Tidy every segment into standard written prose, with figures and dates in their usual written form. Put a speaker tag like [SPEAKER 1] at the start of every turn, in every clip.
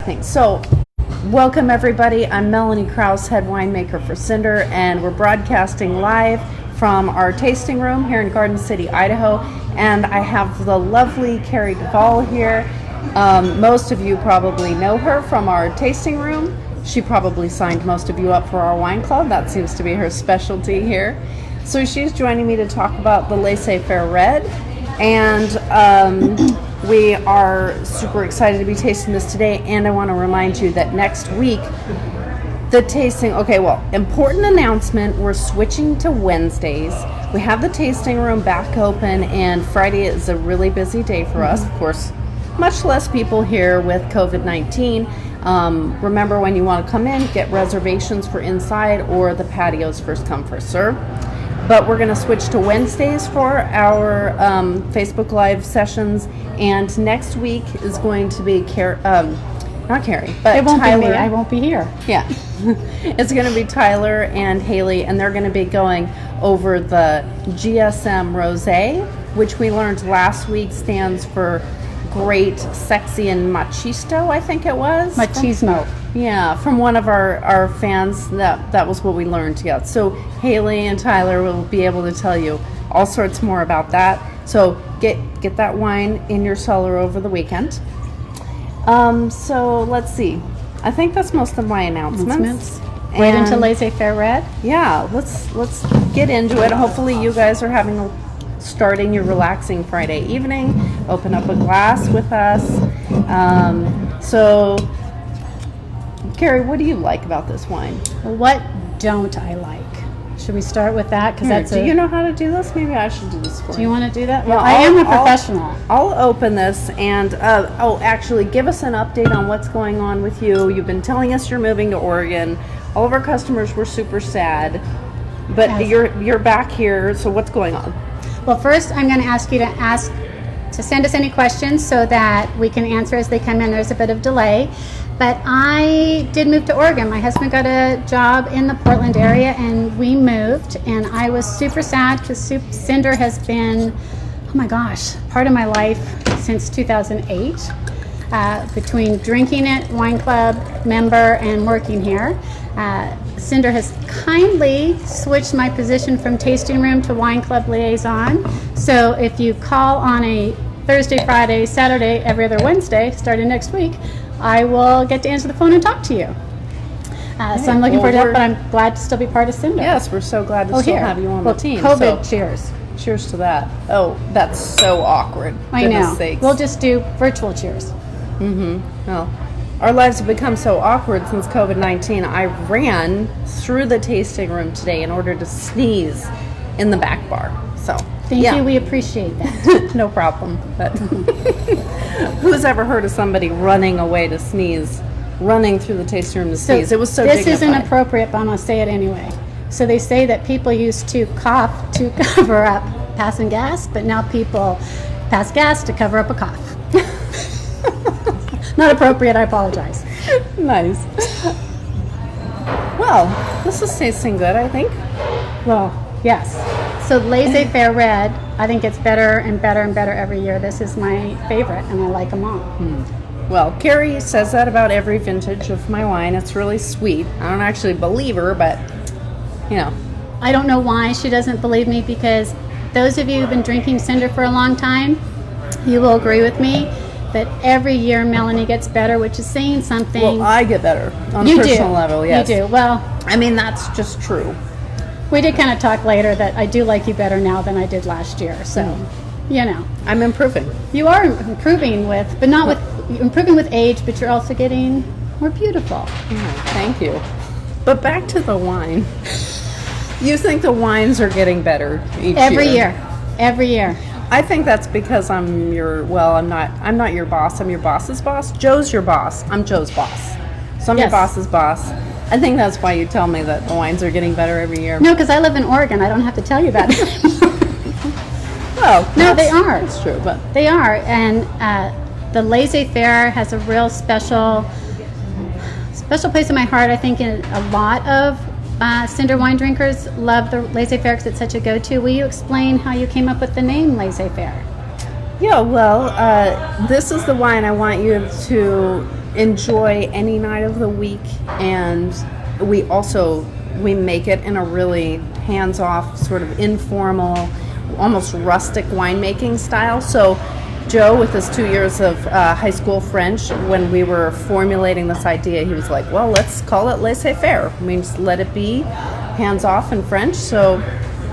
[SPEAKER 1] Thanks. So, welcome everybody. I'm Melanie Krause, head winemaker for Cinder, and we're broadcasting live from our tasting room here in Garden City, Idaho. And I have the lovely Carrie Duvall here. Most of you probably know her from our tasting room. She probably signed most of you up for our wine club. That seems to be her specialty here. So she's joining me to talk about the Laissez, Faire Red. And we are super excited to be tasting this today. And I want to remind you that next week, the tasting, important announcement, we're switching to Wednesdays. We have the tasting room back open, and Friday is a really busy day for us. Of course, much less people here with COVID-19. Remember, when you want to come in, get reservations for inside or the patios, first come, first serve. But we're going to switch to Wednesdays for our Facebook Live sessions, and next week is going to be not Carrie, but
[SPEAKER 2] it won't
[SPEAKER 1] Tyler.
[SPEAKER 2] be me. I won't be here.
[SPEAKER 1] Yeah, it's going to be Tyler and Haley, and they're going to be going over the GSM Rosé, which we learned last week stands for Great, Sexy, and Machisto, I think it was.
[SPEAKER 2] Machismo.
[SPEAKER 1] From one of our fans, that was what we learned. Yeah. So Haley and Tyler will be able to tell you all sorts more about that. So get that wine in your cellar over the weekend. So let's see. I think that's most of my announcements.
[SPEAKER 2] Right into Laissez, Faire Red.
[SPEAKER 1] Yeah, let's get into it. Hopefully you guys are starting your relaxing Friday evening. Open up a glass with us. So, Carrie, what do you like about this wine?
[SPEAKER 2] What don't I like? Should we start with that?
[SPEAKER 1] Do you know how to do this? Maybe I should do this for you.
[SPEAKER 2] Do you want to do that?
[SPEAKER 1] Well,
[SPEAKER 2] I am a professional.
[SPEAKER 1] I'll open this and, actually give us an update on what's going on with you. You've been telling us you're moving to Oregon. All of our customers were super sad, but
[SPEAKER 2] yes.
[SPEAKER 1] You're back here, so what's going on?
[SPEAKER 2] Well, first I'm going to ask you to send us any questions so that we can answer as they come in. There's a bit of delay. But I did move to Oregon. My husband got a job in the Portland area, and we moved. And I was super sad because Cinder has been, part of my life since 2008. Between drinking it, wine club member, and working here. Cinder has kindly switched my position from tasting room to wine club liaison. So if you call on a Thursday, Friday, Saturday, every other Wednesday, starting next week, I will get to answer the phone and talk to you. So I'm looking forward to that, but I'm glad to still be part of Cinder.
[SPEAKER 1] Yes, we're so glad to still have you on the team.
[SPEAKER 2] COVID, cheers.
[SPEAKER 1] Cheers to that. Oh, that's so awkward.
[SPEAKER 2] I know.
[SPEAKER 1] Goodness sakes.
[SPEAKER 2] We'll just do virtual cheers.
[SPEAKER 1] Well, our lives have become so awkward since COVID-19. I ran through the tasting room today in order to sneeze in the back bar. So
[SPEAKER 2] Thank you. We appreciate that.
[SPEAKER 1] No problem. But who's ever heard of somebody running away to sneeze, running through the tasting room to sneeze? It was so
[SPEAKER 2] This
[SPEAKER 1] dignified.
[SPEAKER 2] isn't appropriate, but I'm going to say it anyway. So they say that people used to cough to cover up passing gas, but now people pass gas to cover up a cough. Not appropriate, I apologize.
[SPEAKER 1] Nice. Well, this is tasting good, I think.
[SPEAKER 2] Well, yes. So Laissez, Faire Red, I think it's better and better and better every year. This is my favorite, and I like them all.
[SPEAKER 1] Well, Carrie says that about every vintage of my wine. It's really sweet. I don't actually believe her, but,
[SPEAKER 2] I don't know why she doesn't believe me, because those of you who've been drinking Cinder for a long time, you will agree with me that every year Melanie gets better, which is saying something.
[SPEAKER 1] Well, I get better on a personal level, yes.
[SPEAKER 2] You do. Well,
[SPEAKER 1] I mean, that's just true.
[SPEAKER 2] We did kind of talk later that I do like you better now than I did last year. So,
[SPEAKER 1] I'm improving.
[SPEAKER 2] You are improving improving with age, but you're also getting more beautiful.
[SPEAKER 1] Thank you. But back to the wine. You think the wines are getting better
[SPEAKER 2] every year? Every year.
[SPEAKER 1] I think that's because I'm not your boss. I'm your boss's boss. Joe's your boss. I'm Joe's boss. So I'm your boss's boss. I think that's why you tell me that the wines are getting better every year.
[SPEAKER 2] No, because I live in Oregon. I don't have to tell you that.
[SPEAKER 1] Well,
[SPEAKER 2] no, they are.
[SPEAKER 1] That's true, but
[SPEAKER 2] they are. And the Laissez Faire has a real special place in my heart. I think in a lot of Cinder wine drinkers love the Laissez Faire because it's such a go-to. Will you explain how you came up with the name Laissez Faire?
[SPEAKER 1] Yeah, well, this is the wine I want you to enjoy any night of the week, and we make it in a really hands-off, sort of informal, almost rustic winemaking style. So Joe, with his 2 years of high school French, when we were formulating this idea, he was like, well, let's call it Laissez, Faire. I mean, just let it be hands-off in French. So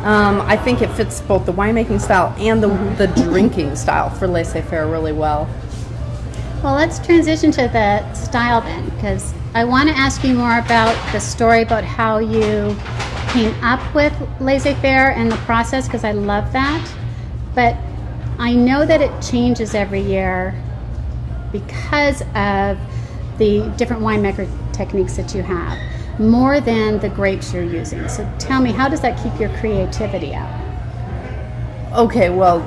[SPEAKER 1] I think it fits both the winemaking style and the drinking style for Laissez, Faire really well.
[SPEAKER 2] Well, let's transition to the style then, because I want to ask you more about the story about how you came up with Laissez, Faire and the process, because I love that. But I know that it changes every year because of the different winemaker techniques that you have, more than the grapes you're using. So tell me, how does that keep your creativity up?
[SPEAKER 1] Okay, well,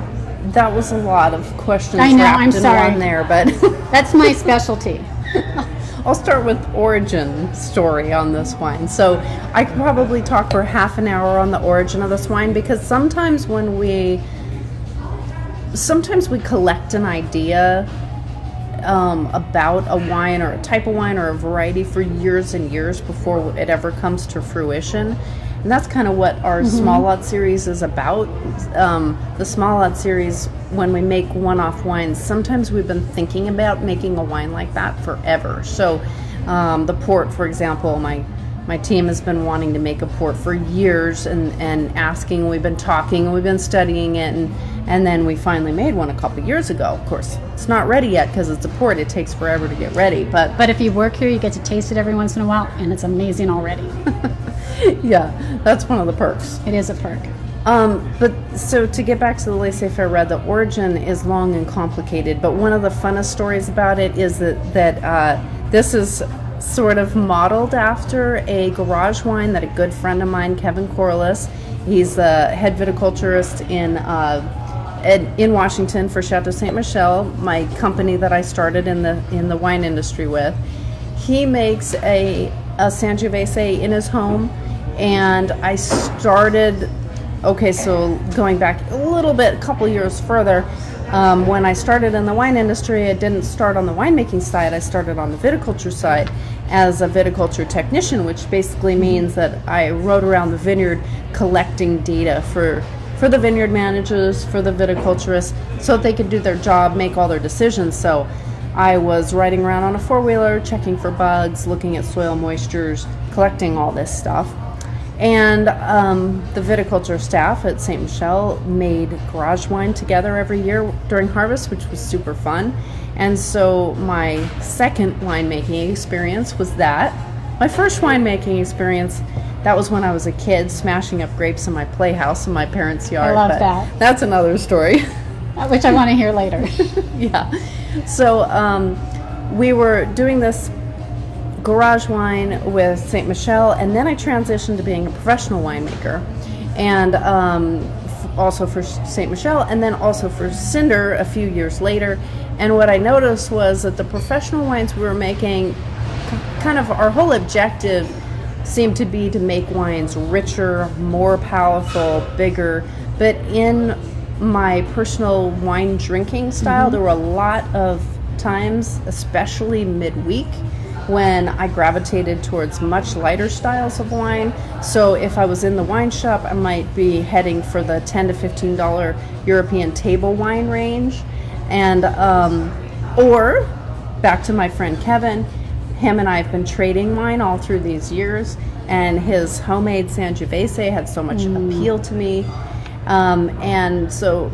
[SPEAKER 1] that was a lot of questions
[SPEAKER 2] I know,
[SPEAKER 1] wrapped
[SPEAKER 2] I'm
[SPEAKER 1] in
[SPEAKER 2] sorry.
[SPEAKER 1] one there, but
[SPEAKER 2] That's my specialty.
[SPEAKER 1] I'll start with origin story on this wine. So I could probably talk for half an hour on the origin of this wine, because sometimes we collect an idea about a wine or a type of wine or a variety for years and years before it ever comes to fruition. And that's kind of what our small lot series is about. The small lot series, when we make one-off wines, sometimes we've been thinking about making a wine like that forever. So the port, for example, my team has been wanting to make a port for years and asking. We've been talking, we've been studying it, and then we finally made one a couple years ago. Of course, it's not ready yet because it's a port. It takes forever to get ready. But
[SPEAKER 2] if you work here, you get to taste it every once in a while, and it's amazing already.
[SPEAKER 1] yeah, that's one of the perks.
[SPEAKER 2] It is a perk.
[SPEAKER 1] But so to get back to the Laissez, Faire Red, the origin is long and complicated. But one of the funnest stories about it is that this is sort of modeled after a garage wine that a good friend of mine, Kevin Corliss, he's the head viticulturist in Washington for Chateau Ste. Michelle, my company that I started in the wine industry with. He makes a Sangiovese in his home, and I started. Okay, so going back a little bit, a couple years further, when I started in the wine industry, I didn't start on the winemaking side. I started on the viticulture side as a viticulture technician, which basically means that I rode around the vineyard collecting data for the vineyard managers, for the viticulturists, so that they could do their job, make all their decisions. So I was riding around on a four-wheeler, checking for bugs, looking at soil moistures, collecting all this stuff. And the viticulture staff at Ste. Michelle made garage wine together every year during harvest, which was super fun. And so my second winemaking experience was that. My first winemaking experience, that was when I was a kid smashing up grapes in my playhouse in my parents' yard.
[SPEAKER 2] I love that.
[SPEAKER 1] That's another story.
[SPEAKER 2] Which I want to hear later.
[SPEAKER 1] Yeah. So we were doing this garage wine with Ste. Michelle, and then I transitioned to being a professional winemaker, and also for Ste. Michelle, and then also for Cinder a few years later. And what I noticed was that the professional wines we were making, kind of our whole objective seemed to be to make wines richer, more powerful, bigger. But in my personal wine drinking style, there were a lot of times, especially midweek, when I gravitated towards much lighter styles of wine. So if I was in the wine shop, I might be heading for the $10 to $15 European table wine range. And or back to my friend Kevin, him and I have been trading wine all through these years, and his homemade Sangiovese had so much appeal to me. And so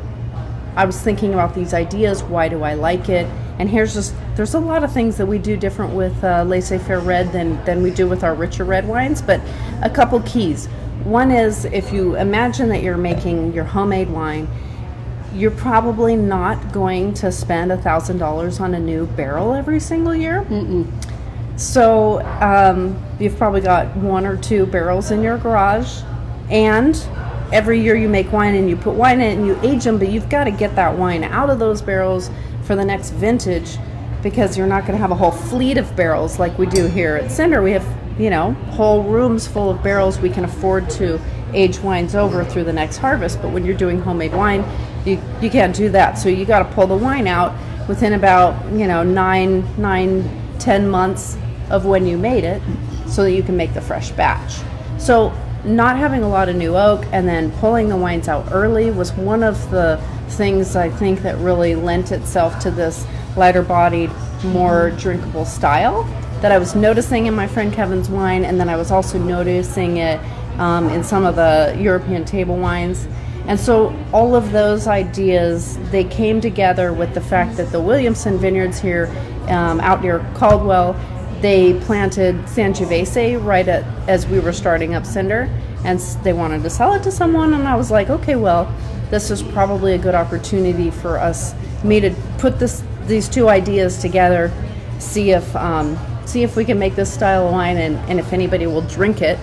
[SPEAKER 1] I was thinking about these ideas. Why do I like it? And there's a lot of things that we do different with Laissez, Faire Red than we do with our richer red wines, but a couple keys. One is, if you imagine that you're making your homemade wine, you're probably not going to spend $1,000 on a new barrel every single year. So you've probably got one or two barrels in your garage, and every year you make wine and you put wine in it and you age them, but you've got to get that wine out of those barrels for the next vintage, because you're not going to have a whole fleet of barrels like we do here at Cinder. We have, whole rooms full of barrels we can afford to age wines over through the next harvest. But when you're doing homemade wine, you can't do that. So you got to pull the wine out within about 9 10 months of when you made it so that you can make the fresh batch. So not having a lot of new oak and then pulling the wines out early was one of the things I think that really lent itself to this lighter bodied, more drinkable style that I was noticing in my friend Kevin's wine, and then I was also noticing it in some of the European table wines. And so all of those ideas, they came together with the fact that the Williamson vineyards here out near Caldwell, they planted Sangiovese right as we were starting up Cinder, and they wanted to sell it to someone, and I was like, okay, well, this is probably a good opportunity for me to put these two ideas together, see if we can make this style of wine and if anybody will drink it.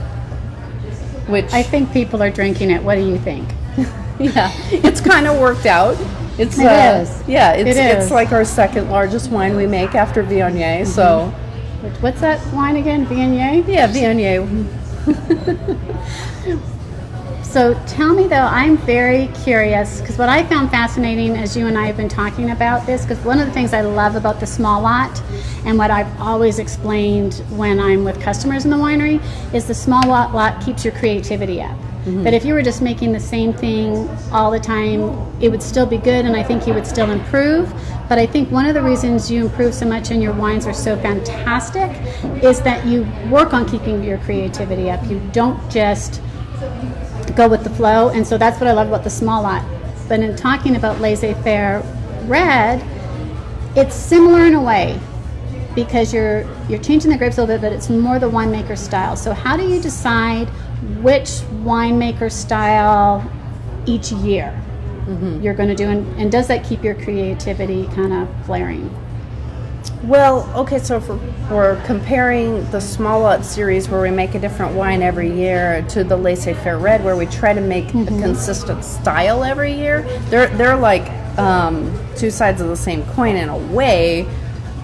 [SPEAKER 1] Which
[SPEAKER 2] I think people are drinking it. What do you think?
[SPEAKER 1] Yeah, it's kind of worked out.
[SPEAKER 2] It is.
[SPEAKER 1] Yeah,
[SPEAKER 2] It is.
[SPEAKER 1] it's like our second largest wine we make after Viognier.
[SPEAKER 2] Mm-hmm.
[SPEAKER 1] So,
[SPEAKER 2] What's that wine again? Viognier?
[SPEAKER 1] yeah, Viognier.
[SPEAKER 2] So tell me though, I'm very curious, because what I found fascinating as you and I have been talking about this, because one of the things I love about the small lot, and what I've always explained when I'm with customers in the winery, is the small lot keeps your creativity up. Mm-hmm. But if you were just making the same thing all the time, it would still be good, and I think you would still improve. But I think one of the reasons you improve so much and your wines are so fantastic is that you work on keeping your creativity up. You don't just go with the flow, and so that's what I love about the small lot. But in talking about Laissez, Faire Red, it's similar in a way because you're changing the grapes a little bit, but it's more the winemaker style. So how do you decide which winemaker style each year you're going to do, and does that keep your creativity kind of flaring?
[SPEAKER 1] Well, okay, so if we're comparing the small lot series where we make a different wine every year to the Laissez Faire Red where we try to make a consistent style every year, they're like two sides of the same coin in a way,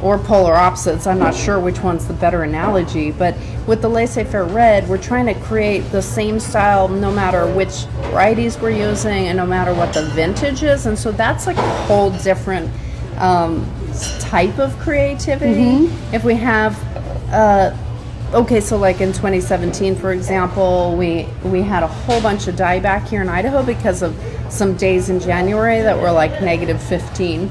[SPEAKER 1] or polar opposites. I'm not sure which one's the better analogy, but with the Laissez Faire Red, we're trying to create the same style no matter which varieties we're using and no matter what the vintage is, and so that's like a whole different type of creativity. If we have okay, so like in 2017 for example, we had a whole bunch of dieback here in Idaho because of some days in January that were like -15.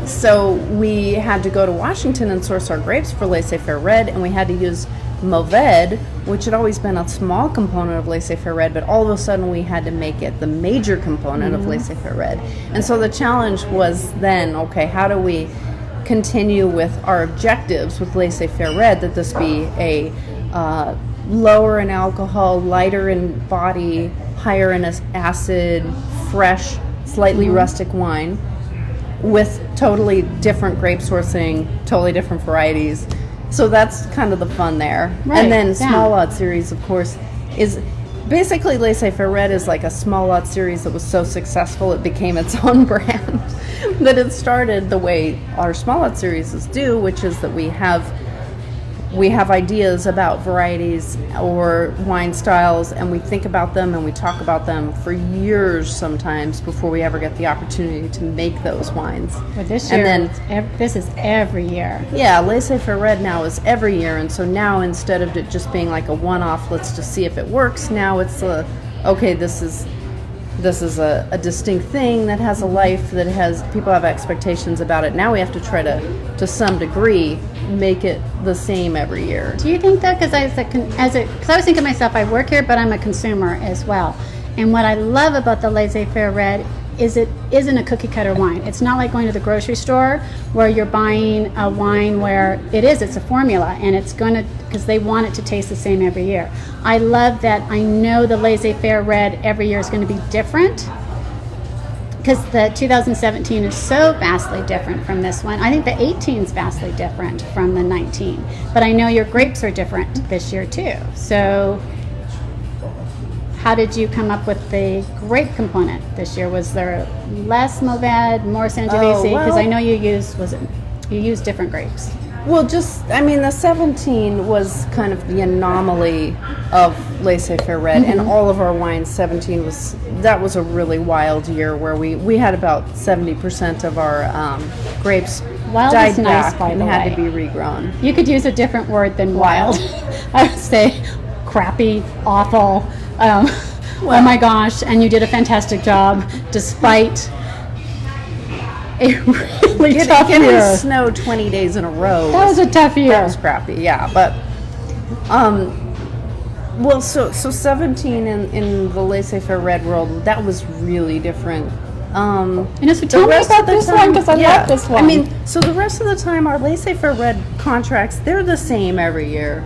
[SPEAKER 1] So we had to go to Washington and source our grapes for Laissez Faire Red, and we had to use Mourvèdre, which had always been a small component of Laissez Faire Red, but all of a sudden we had to make it the major component of Laissez Faire Red. And so the challenge was then, okay, how do we continue with our objectives with Laissez Faire Red, that this be a lower in alcohol, lighter in body, higher in acid, fresh, slightly rustic wine, with totally different grape sourcing, totally different varieties. So that's kind of the fun there.
[SPEAKER 2] Right,
[SPEAKER 1] and then
[SPEAKER 2] yeah.
[SPEAKER 1] small lot series, of course, is basically Laissez Faire Red is like a small lot series that was so successful it became its own brand. That it started the way our small lot series do, which is that we have ideas about varieties or wine styles, and we think about them and we talk about them for years sometimes before we ever get the opportunity to make those wines.
[SPEAKER 2] But this year,
[SPEAKER 1] and then,
[SPEAKER 2] this is every year.
[SPEAKER 1] Yeah, Laissez Faire Red now is every year, and so now instead of it just being like a one-off, let's just see if it works, now it's okay, this is a distinct thing that has a life, that has, people have expectations about it. Now we have to try to some degree, make it the same every year.
[SPEAKER 2] Do you think that, because I was thinking to myself, I work here, but I'm a consumer as well. And what I love about the Laissez Faire Red is it isn't a cookie cutter wine. It's not like going to the grocery store where you're buying a wine where it's a formula, and it's going to, because they want it to taste the same every year. I love that. I know the Laissez Faire Red every year is going to be different, because the 2017 is so vastly different from this one. I think the 18 is vastly different from the 19. But I know your grapes are different this year too. So how did you come up with the grape component this year? Was there less Mourvèdre, more Sangiovese? Because I know you used different grapes.
[SPEAKER 1] Well, the 17 was kind of the anomaly of Laissez Faire Red, and all of our wines, 17 was a really wild year where we had about 70% of our grapes
[SPEAKER 2] Wild
[SPEAKER 1] died
[SPEAKER 2] is nice,
[SPEAKER 1] back
[SPEAKER 2] by
[SPEAKER 1] and
[SPEAKER 2] the
[SPEAKER 1] had
[SPEAKER 2] way.
[SPEAKER 1] to be regrown.
[SPEAKER 2] You could use a different word than wild. I would say crappy, awful. Oh my gosh! And you did a fantastic job, despite a really tough
[SPEAKER 1] Getting
[SPEAKER 2] year.
[SPEAKER 1] snow 20 days in a row.
[SPEAKER 2] That was a tough year.
[SPEAKER 1] That was crappy, yeah. But, well, so 17 in the Laissez Faire Red world, that was really different.
[SPEAKER 2] And so tell me about this one, because I love this one.
[SPEAKER 1] I mean, so the rest of the time, our Laissez Faire Red contracts, they're the same every year.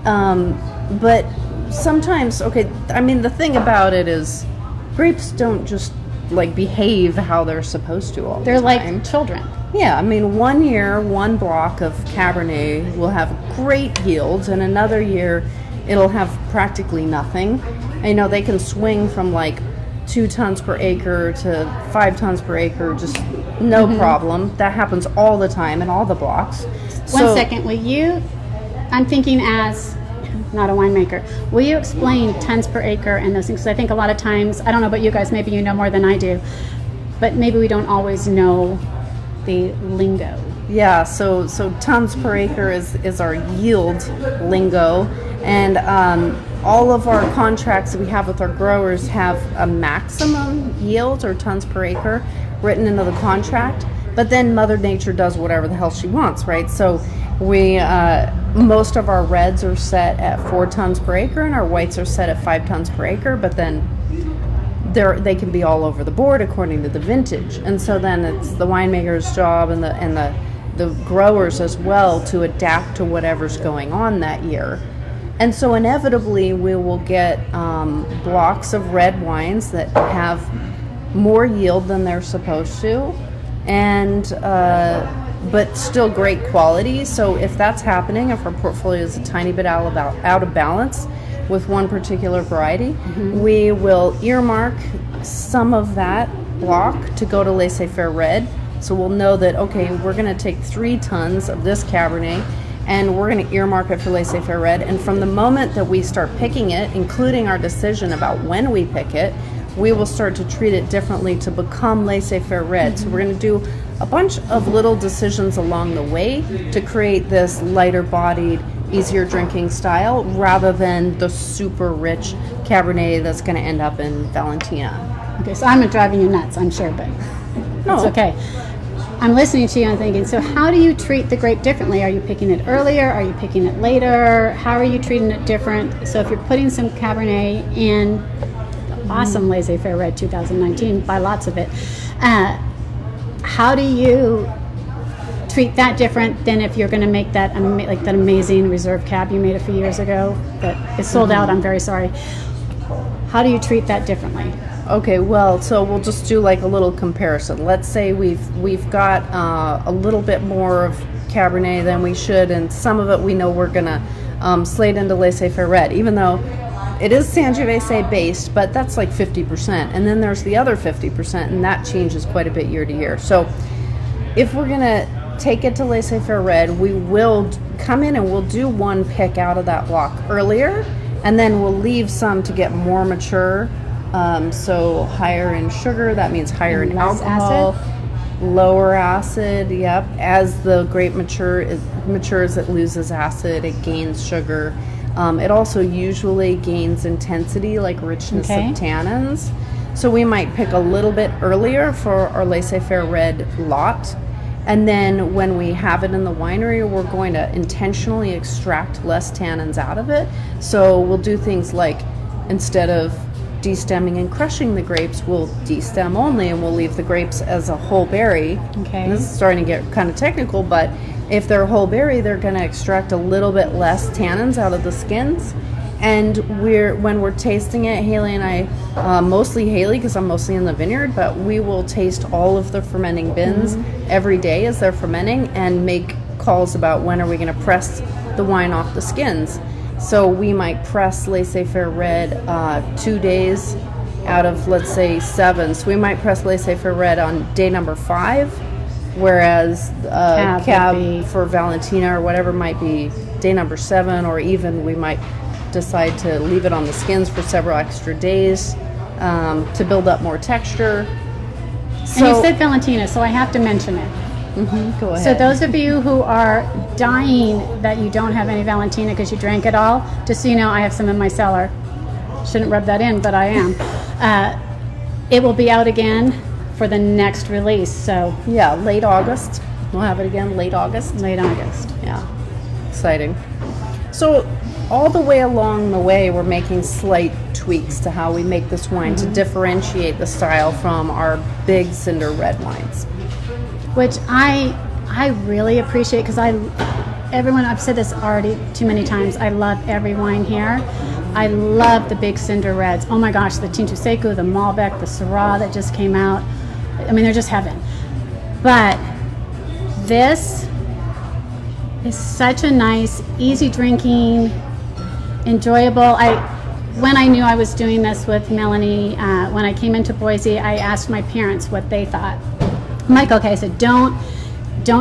[SPEAKER 1] But sometimes, okay, I mean, the thing about it is grapes don't just like behave how they're supposed to all the
[SPEAKER 2] they're
[SPEAKER 1] time.
[SPEAKER 2] like children.
[SPEAKER 1] Yeah, I mean, one year, one block of Cabernet will have great yields, and another year it'll have practically nothing. And, you know, they can swing from like 2 tons per acre to 5 tons per acre, just no problem. That happens all the time in all the blocks.
[SPEAKER 2] One second, will you, I'm thinking as not a winemaker, will you explain tons per acre and those things? Because I think a lot of times, I don't know about you guys, maybe you know more than I do, but maybe we don't always know the lingo.
[SPEAKER 1] Yeah, so tons per acre is our yield lingo, and all of our contracts that we have with our growers have a maximum yield or tons per acre written into the contract, but then Mother Nature does whatever the hell she wants, right? So we most of our reds are set at 4 tons per acre, and our whites are set at 5 tons per acre, but then they can be all over the board according to the vintage. And so then it's the winemaker's job and the growers as well to adapt to whatever's going on that year. And so inevitably we will get blocks of red wines that have more yield than they're supposed to, and but still great quality. So if that's happening, if our portfolio is a tiny bit out of balance with one particular variety, we will earmark some of that block to go to Laissez Faire Red. So we'll know that, okay, we're going to take 3 tons of this Cabernet and we're going to earmark it for Laissez Faire Red. And from the moment that we start picking it, including our decision about when we pick it, we will start to treat it differently to become Laissez Faire Red. So we're going to do a bunch of little decisions along the way to create this lighter bodied, easier drinking style rather than the super rich Cabernet that's going to end up in Valentina.
[SPEAKER 2] Okay, so I'm driving you nuts, I'm sure, but it's okay. I'm listening to you and thinking, so how do you treat the grape differently? Are you picking it earlier? Are you picking it later? How are you treating it different? So if you're putting some Cabernet in the awesome Laissez Faire Red 2019, buy lots of it, how do you treat that different than if you're going to make that like that amazing reserve cab you made a few years ago that is sold out? I'm very sorry. How do you treat that differently?
[SPEAKER 1] Okay, well, so we'll just do like a little comparison. Let's say we've got a little bit more of Cabernet than we should, and some of it we know we're gonna slate into Laissez Faire Red, even though it is Sangiovese based, but that's like 50%. And then there's the other 50%, and that changes quite a bit year to year. So if we're gonna take it to Laissez Faire Red, we will come in and we'll do one pick out of that block earlier, and then we'll leave some to get more mature. So higher in sugar, that means higher in alcohol, lower acid. Yep. As the grape matures, it loses acid, it gains sugar. It also usually gains intensity, like richness of tannins. So we might pick a little bit earlier for our Laissez Faire Red lot. And then when we have it in the winery, we're going to intentionally extract less tannins out of it. So we'll do things like, instead of de-stemming and crushing the grapes, we'll de-stem only, and we'll leave the grapes as a whole berry.
[SPEAKER 2] Okay.
[SPEAKER 1] And this is starting to get kind of technical, but if they're a whole berry, they're going to extract a little bit less tannins out of the skins. And when we're tasting it, Haley and I, mostly Haley because I'm mostly in the vineyard, but we will taste all of the fermenting bins every day as they're fermenting and make calls about when are we going to press the wine off the skins. So we might press Laissez Faire Red 2 days out of, let's say, 7. So we might press Laissez Faire Red on day number 5, whereas cab for Valentina or whatever might be day number 7, or even we might decide to leave it on the skins for several extra days to build up more texture.
[SPEAKER 2] And you said Valentina, so I have to mention it.
[SPEAKER 1] Go ahead.
[SPEAKER 2] So those of you who are dying that you don't have any Valentina because you drank it all, just so you know, I have some in my cellar. Shouldn't rub that in, but I am. It will be out again for the next release. So
[SPEAKER 1] yeah, late August. We'll have it again late August.
[SPEAKER 2] late August.
[SPEAKER 1] Yeah, exciting. So all the way along the way, we're making slight tweaks to how we make this wine to differentiate the style from our big cinder red wines.
[SPEAKER 2] Which I really appreciate, because everyone, I've said this already too many times, I love every wine here. I love the big cinder reds. Oh my gosh, the Tinto Seco, the Malbec, the Syrah that just came out. I mean, they're just heaven. But this is such a nice, easy drinking, enjoyable. When I knew I was doing this with Melanie, when I came into Boise, I asked my parents what they thought. I'm like, okay, I said, don't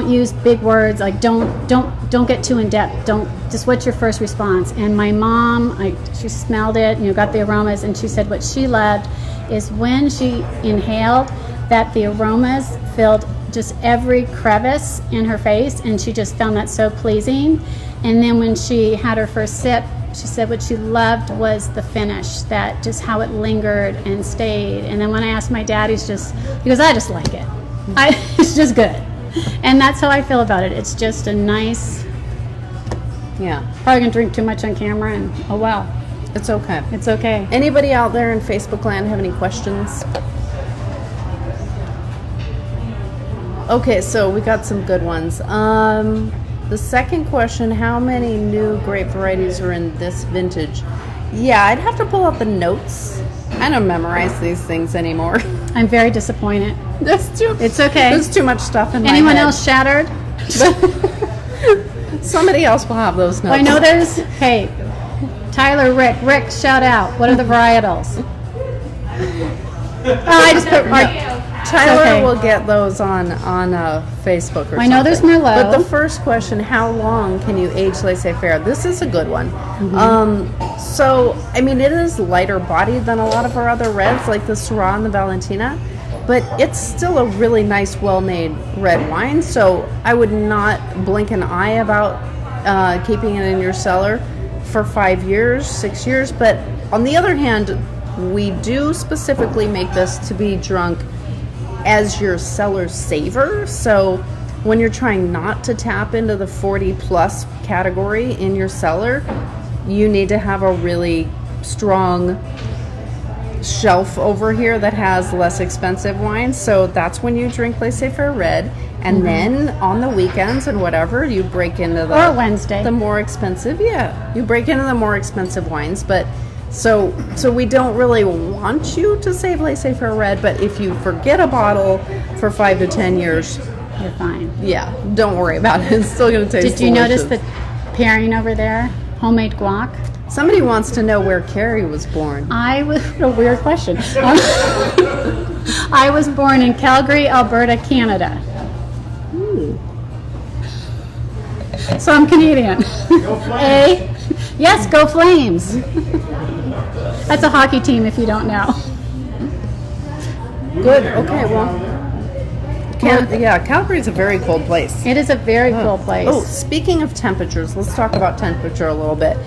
[SPEAKER 2] use big words, like don't get too in depth. Just what's your first response? And my mom, she smelled it, got the aromas, and she said what she loved is when she inhaled that the aromas filled just every crevice in her face, and she just found that so pleasing. And then when she had her first sip, she said what she loved was the finish, that just how it lingered and stayed. And then when I asked my dad, he goes, I just like it. It's just good. And that's how I feel about it. It's just a nice, probably gonna drink too much on camera, and oh well.
[SPEAKER 1] It's okay.
[SPEAKER 2] It's okay.
[SPEAKER 1] Anybody out there in Facebook land have any questions? Okay, so we got some good ones. The second question, how many new grape varieties are in this vintage? Yeah, I'd have to pull out the notes. I don't memorize these things anymore.
[SPEAKER 2] I'm very disappointed. It's okay.
[SPEAKER 1] There's too much stuff in my
[SPEAKER 2] Anyone
[SPEAKER 1] head.
[SPEAKER 2] else shattered?
[SPEAKER 1] Somebody else will have those notes.
[SPEAKER 2] I know hey, Tyler, Rick, shout out. What are the varietals? I just put
[SPEAKER 1] Tyler will get those on Facebook or something.
[SPEAKER 2] I know there's Merlot.
[SPEAKER 1] But the first question, how long can you age Laissez Faire? This is a good one. So, I mean, it is lighter bodied than a lot of our other reds, like the Syrah and the Valentina, but it's still a really nice, well-made red wine. So I would not blink an eye about keeping it in your cellar for 5 years, 6 years. But on the other hand, we do specifically make this to be drunk as your cellar saver. So when you're trying not to tap into the 40 plus category in your cellar, you need to have a really strong shelf over here that has less expensive wines. So that's when you drink Laissez Faire Red, and then on the weekends and whatever, you break into
[SPEAKER 2] or Wednesday,
[SPEAKER 1] the more expensive. Yeah, you break into the more expensive wines. But so we don't really want you to save Laissez Faire Red, but if you forget a bottle for 5 to 10 years,
[SPEAKER 2] you're fine.
[SPEAKER 1] Yeah, don't worry about it. It's still going to taste
[SPEAKER 2] Did you
[SPEAKER 1] delicious.
[SPEAKER 2] notice the pairing over there? Homemade guac.
[SPEAKER 1] Somebody wants to know where Carrie was born.
[SPEAKER 2] What a weird question. I was born in Calgary, Alberta, Canada. So I'm Canadian. Yes, go Flames. That's a hockey team if you don't know.
[SPEAKER 1] Good. Okay, well. Calgary's a very cold place.
[SPEAKER 2] It is a very cold place.
[SPEAKER 1] Oh, speaking of temperatures, let's talk about temperature a little bit.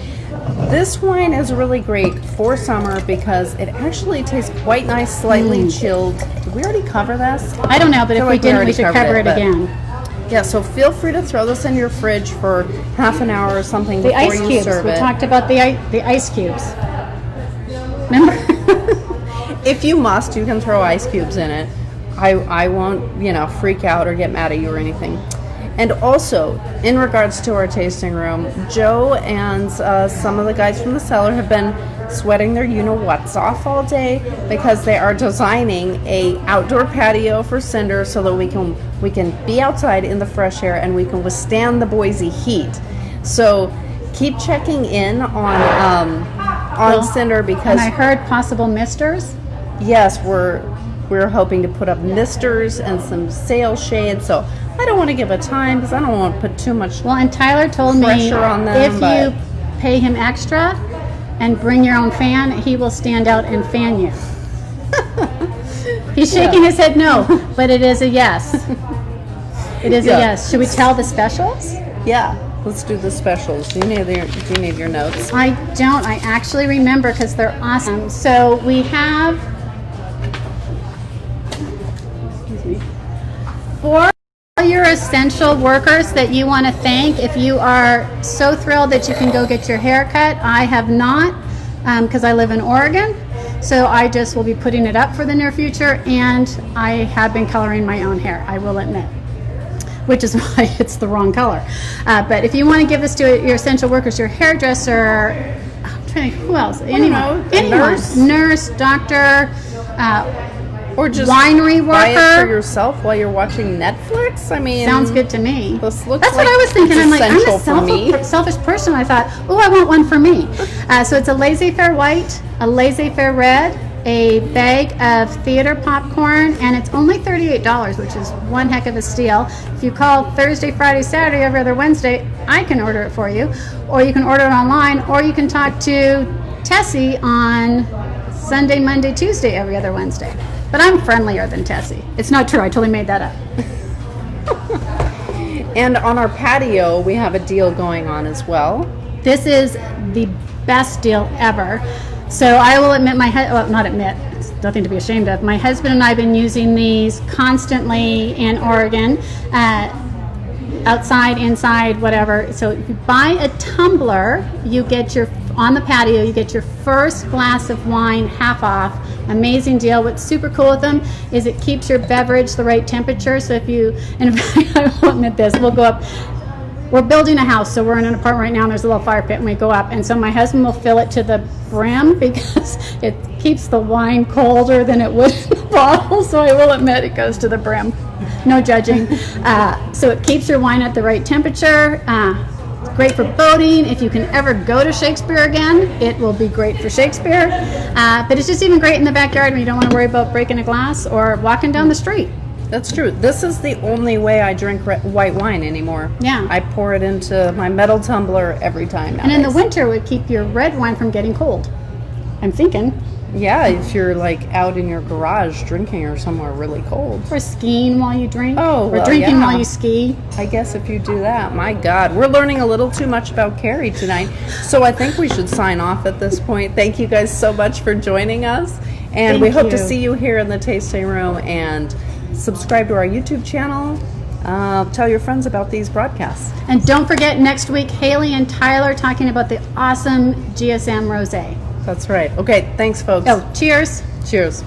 [SPEAKER 1] This wine is really great for summer because it actually tastes quite nice, slightly chilled. Did we already cover this?
[SPEAKER 2] I don't know, but if we didn't, we should cover it again.
[SPEAKER 1] Yeah, so feel free to throw this in your fridge for half an hour or something
[SPEAKER 2] the
[SPEAKER 1] before
[SPEAKER 2] ice
[SPEAKER 1] you
[SPEAKER 2] cubes.
[SPEAKER 1] serve it.
[SPEAKER 2] We talked about the ice cubes. Remember?
[SPEAKER 1] If you must, you can throw ice cubes in it. I won't, freak out or get mad at you or anything. And also, in regards to our tasting room, Joe and some of the guys from the cellar have been sweating their you-know-whats off all day because they are designing a outdoor patio for Cinder so that we can be outside in the fresh air and we can withstand the Boise heat. So keep checking in on Cinder because...
[SPEAKER 2] And I heard possible misters.
[SPEAKER 1] Yes, we're hoping to put up misters and some sail shades. So I don't want to give a time because I don't want to put too much
[SPEAKER 2] Well, and Tyler told me
[SPEAKER 1] on them,
[SPEAKER 2] if you pay him extra and bring your own fan, he will stand out and fan you. He's shaking his head no, but it is a yes. It is
[SPEAKER 1] Yeah.
[SPEAKER 2] a yes. Should we tell the specials?
[SPEAKER 1] Yeah, let's do the specials. Do you need your notes?
[SPEAKER 2] I don't. I actually remember because they're awesome. So we have for your essential workers that you want to thank. If you are so thrilled that you can go get your hair cut, I have not because I live in Oregon. So I just will be putting it up for the near future, and I have been coloring my own hair, I will admit, which is why it's the wrong color. But if you want to give this to your essential workers, your hairdresser, I'm trying to think, who else? Anyone, nurse, doctor,
[SPEAKER 1] Or just
[SPEAKER 2] winery
[SPEAKER 1] buy it
[SPEAKER 2] worker.
[SPEAKER 1] for yourself while you're watching Netflix. I mean,
[SPEAKER 2] Sounds good to me.
[SPEAKER 1] This looks
[SPEAKER 2] That's
[SPEAKER 1] like
[SPEAKER 2] what I was thinking.
[SPEAKER 1] it's
[SPEAKER 2] I'm like, I'm
[SPEAKER 1] essential
[SPEAKER 2] a
[SPEAKER 1] for me.
[SPEAKER 2] selfish person. I thought, oh, I want one for me. So it's a Laissez Faire white, a Laissez Faire red, a bag of theater popcorn, and it's only $38, which is one heck of a steal. If you call Thursday, Friday, Saturday, every other Wednesday, I can order it for you, or you can order it online, or you can talk to Tessie on Sunday, Monday, Tuesday, every other Wednesday. But I'm friendlier than Tessie. It's not true. I totally made that up.
[SPEAKER 1] And on our patio, we have a deal going on as well.
[SPEAKER 2] This is the best deal ever. So I will admit not admit, it's nothing to be ashamed of. My husband and I have been using these constantly in Oregon, outside, inside, whatever. So if you buy a tumbler, you get on the patio, you get your first glass of wine half off. Amazing deal. What's super cool with them is it keeps your beverage the right temperature. So if you, and in fact, I won't admit this, we'll go up. We're building a house, so we're in an apartment right now, and there's a little fire pit, and we go up, and so my husband will fill it to the brim because it keeps the wine colder than it would in the bottle, so I will admit it goes to the brim. No judging. So it keeps your wine at the right temperature. It's great for boating. If you can ever go to Shakespeare again, it will be great for Shakespeare. But it's just even great in the backyard when you don't want to worry about breaking a glass or walking down the street.
[SPEAKER 1] That's true. This is the only way I drink white wine anymore.
[SPEAKER 2] Yeah.
[SPEAKER 1] I pour it into my metal tumbler every time nowadays.
[SPEAKER 2] And in the winter, it would keep your red wine from getting cold. I'm thinking.
[SPEAKER 1] Yeah, if you're like out in your garage drinking or somewhere really cold.
[SPEAKER 2] Or skiing while you drink.
[SPEAKER 1] Oh,
[SPEAKER 2] Or
[SPEAKER 1] well,
[SPEAKER 2] drinking
[SPEAKER 1] yeah.
[SPEAKER 2] while you ski.
[SPEAKER 1] I guess if you do that, my God. We're learning a little too much about Carrie tonight. So I think we should sign off at this point. Thank you guys so much for joining us. And we hope to see you here in the tasting room, and subscribe to our YouTube channel. Tell your friends about these broadcasts.
[SPEAKER 2] And don't forget, next week, Haley and Tyler talking about the awesome GSM Rosé.
[SPEAKER 1] That's right. Okay, thanks, folks.
[SPEAKER 2] Oh, cheers.
[SPEAKER 1] Cheers.